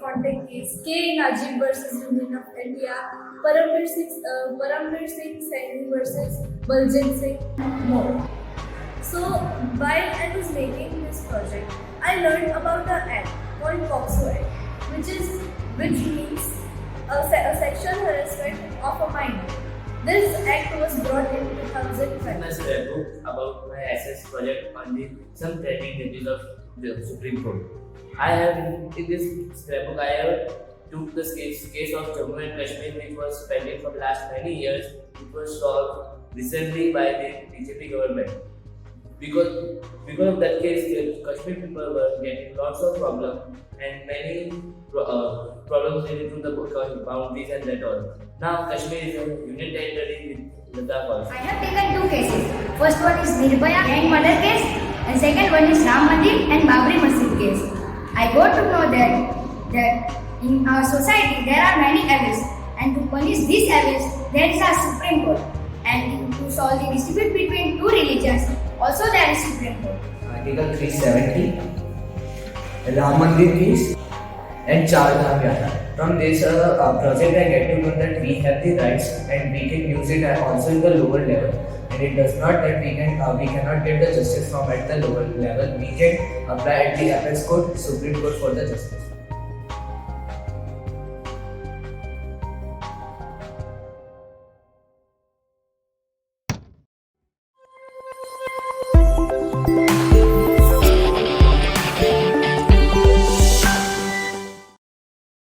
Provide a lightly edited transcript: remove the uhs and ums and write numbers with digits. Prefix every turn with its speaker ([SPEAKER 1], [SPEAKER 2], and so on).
[SPEAKER 1] contact case, K. Najib versus Union of India, Paramveer Singh Saini versus Baljind Singh, more. So while I was making this project, I learned about the act called POCSO Act, which means a sexual harassment of a minor. This act was brought in 2005.
[SPEAKER 2] My scrapbook about my SS project on the some trending issues of the Supreme Court. I have in this scrapbook I have took the case of Jammu and Kashmir, which was pending for the last many years. It was solved recently by the BJP government. Because of that case, the Kashmir people were getting lots of problems and many problems related to the boundaries and that all. Now Kashmir is a union territory with Ladakh also.
[SPEAKER 3] I have taken two cases. First one is Nirbhaya gang murder case and second one is Ram Mandir and Babri Masjid case. I got to know that in our society there are many evils, and to punish these evils there is a Supreme Court, and to solve the dispute between two religions also there is Supreme Court.
[SPEAKER 4] Article 370, Ram Mandir case and Char Dham Yatra. From this project I get to know that we have the rights and we can use it also in the lower level. And it does not that we cannot get the justice from at the lower level. We can apply at the appeals court, Supreme Court for the justice.